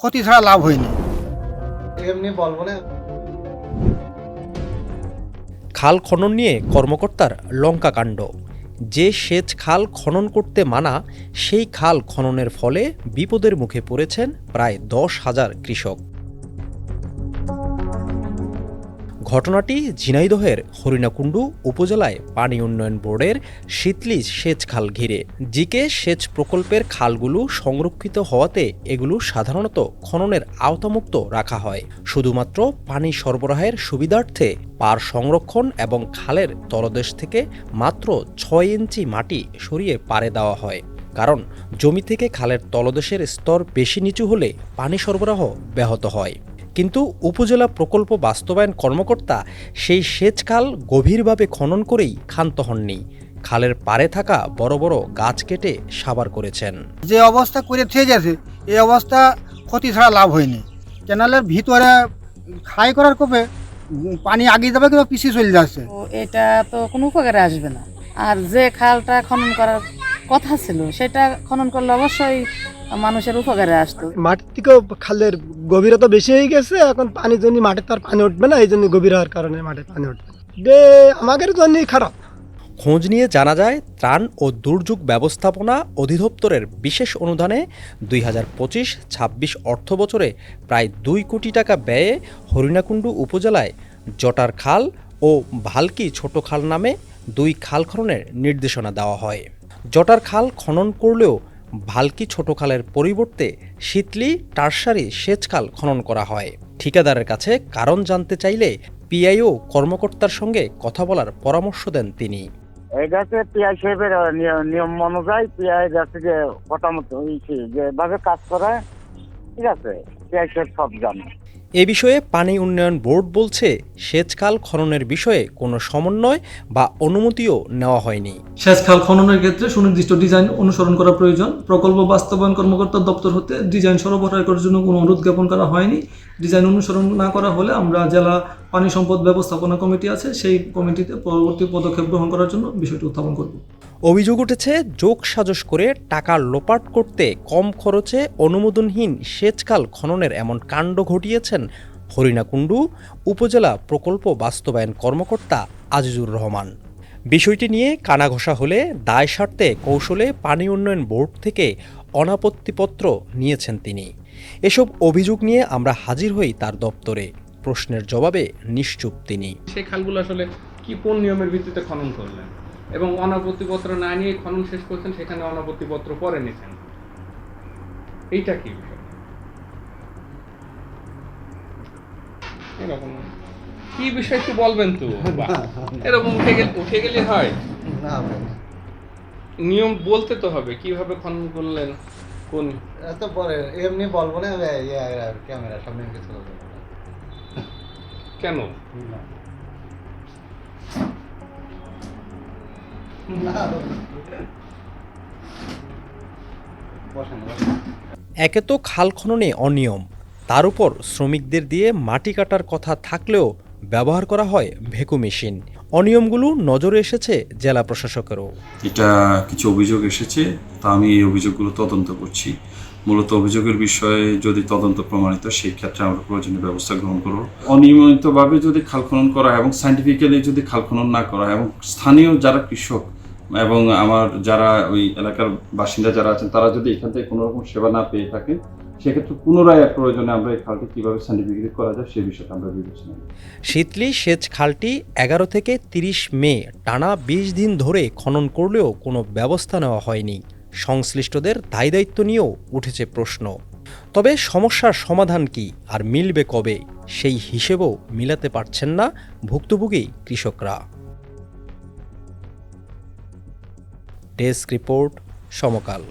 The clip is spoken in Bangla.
ক্ষতি ছাড়া লাভ হয়নি। এমনি বলবো না। খাল খনন নিয়ে কর্মকর্তার লঙ্কা কাণ্ড। যে সেচ খাল খনন করতে মানা, সেই খাল খননের ফলে বিপদের মুখে পড়েছেন প্রায় 10,000 কৃষক। ঘটনাটি ঝিনাইদহের হরিণাকুণ্ডু উপজেলায় পানি উন্নয়ন বোর্ডের শীতলী সেচ খাল ঘিরে। জিকে সেচ প্রকল্পের খালগুলো সংরক্ষিত হওয়াতে এগুলো সাধারণত খননের আওতামুক্ত রাখা হয়। শুধুমাত্র পানি সরবরাহের সুবিধার্থে পার সংরক্ষণ এবং খালের তলদেশ থেকে মাত্র 6 ইঞ্চি মাটি সরিয়ে পাড়ে দেওয়া হয়। কারণ জমি থেকে খালের তলদেশের স্তর বেশি নিচু হলে পানি সরবরাহ ব্যাহত হয়। কিন্তু উপজেলা প্রকল্প বাস্তবায়ন কর্মকর্তা সেই সেচ খাল গভীরভাবে খনন করেই ক্ষান্ত হননি। খালের পাড়ে থাকা বড় বড় গাছ কেটে সাবার করেছেন। যে অবস্থা করে থেকে গেছে, এই অবস্থা ক্ষতি ছাড়া লাভ হয়নি। ক্যানালের ভিতরে খাই করার কোপে পানি আগিয়ে যাবে কিংবা পিছিয়ে চলে যাচ্ছে। তো এটা তো কোনো উপকারে আসবে না। আর যে খালটা খনন করার কথা ছিল সেটা খনন করলে অবশ্যই মানুষের উপকারে আসতো। মাটির থেকেও খালের গভীরতা বেশি হয়ে গেছে, এখন পানির জন্য মাঠে তো আর পানি উঠবে না, এই জন্য গভীর হওয়ার কারণে মাঠে পানি উঠবে। আমাদের জন্যই খারাপ। খোঁজ নিয়ে জানা যায়, ত্রাণ ও দুর্যোগ ব্যবস্থাপনা অধিদপ্তরের বিশেষ অনুদানে 2025-26 অর্থবছরে প্রায় 2 কোটি টাকা ব্যয়ে হরিণাকুণ্ডু উপজেলায় জটার খাল ও ভালকি ছোট খাল নামে 2 খাল খননের নির্দেশনা দেওয়া হয়। জটার খাল খনন করলেও ভালকি ছোট খালের পরিবর্তে শীতলী টারসারি সেচ খাল খনন করা হয়। ঠিকাদারের কাছে কারণ জানতে চাইলে পিআইও কর্মকর্তার সঙ্গে কথা বলার পরামর্শ দেন তিনি। এটা হচ্ছে পিআই সাহেবের নিয়ম অনুযায়ী পিআই যাচ্ছে যে কথা মতো যেভাবে কাজ করে, ঠিক আছে, পিআই সাহেব সব জানে। এ বিষয়ে পানি উন্নয়ন বোর্ড বলছে, সেচ খাল খননের বিষয়ে কোনো সমন্বয় বা অনুমতিও নেওয়া হয়নি। সেচ খাল খননের ক্ষেত্রে সুনির্দিষ্ট ডিজাইন অনুসরণ করা প্রয়োজন। প্রকল্প বাস্তবায়ন কর্মকর্তার দপ্তর হতে ডিজাইন সরবরাহ করার জন্য কোনো অনুরোধ জ্ঞাপন করা হয়নি। ডিজাইন অনুসরণ না করা হলে আমরা জেলা পানি সম্পদ ব্যবস্থাপনা কমিটি আছে, সেই কমিটিতে পরবর্তী পদক্ষেপ গ্রহণ করার জন্য বিষয়টি উত্থাপন করব। অভিযোগ উঠেছে, যোগ সাজস করে টাকা লোপাট করতে কম খরচে অনুমোদনহীন সেচ খাল খননের এমন কাণ্ড ঘটিয়েছেন হরিণাকুণ্ডু উপজেলা প্রকল্প বাস্তবায়ন কর্মকর্তা আজিজুর রহমান। বিষয়টি নিয়ে কানাঘষা হলে দায় সারতে কৌশলে পানি উন্নয়ন বোর্ড থেকে অনাপত্তিপত্র নিয়েছেন তিনি। এসব অভিযোগ নিয়ে আমরা হাজির হই তার দপ্তরে। প্রশ্নের জবাবে নিশ্চুপ তিনি। সেই খালগুলো আসলে কোন নিয়মের ভিত্তিতে খনন করলেন এবং অনাপত্তিপত্র না নিয়ে খনন শেষ করছেন, সেখানে অনাপত্তিপত্র পরে নিয়েছেন, এইটা কি বিষয়? এরকম কি বিষয় একটু বলবেন তো? এরকম উঠে গেলে হয় না ভাই, নিয়ম বলতে তো হবে, কিভাবে খনন করলেন, কোন এত পরে এমনি বলবো না। ক্যামেরা সামনে কিছু বলবো না। কেন? একে তো খাল খননে অনিয়ম, তার উপর শ্রমিকদের দিয়ে মাটি কাটার কথা থাকলেও ব্যবহার করা হয় ভেকু মেশিন। অনিয়মগুলো নজরে এসেছে জেলা প্রশাসকেরও। এটা কিছু অভিযোগ এসেছে, তা আমি এই অভিযোগগুলো তদন্ত করছি। মূলত অভিযোগের বিষয়ে যদি তদন্ত প্রমাণিত, সেই ক্ষেত্রে আমরা প্রয়োজনীয় ব্যবস্থা গ্রহণ করব। অনিয়মিতভাবে যদি খাল খনন করা এবং সায়েন্টিফিক্যালি যদি খাল খনন না করা, এবং স্থানীয় যারা কৃষক এবং আমার যারা ওই এলাকার বাসিন্দা যারা আছেন, তারা যদি এখান থেকে কোনো রকম সেবা না পেয়ে থাকে, সেক্ষেত্রে পুনরায় এক প্রয়োজনে আমরা এই খালটি কীভাবে সায়েন্টিফিক্যালি করা যায় সেই বিষয়টা আমরা বিবেচনা করি। শীতলী সেচ খালটি 11 থেকে 30 মে টানা 20 দিন ধরে খনন করলেও কোনো ব্যবস্থা নেওয়া হয়নি। সংশ্লিষ্টদের দায় দায়িত্ব নিয়েও উঠেছে প্রশ্ন। তবে সমস্যার সমাধান কি আর মিলবে কবে, সেই হিসেবও মিলাতে পারছেন না ভুক্তভোগী কৃষকরা। ডেস্ক রিপোর্ট, সমকাল।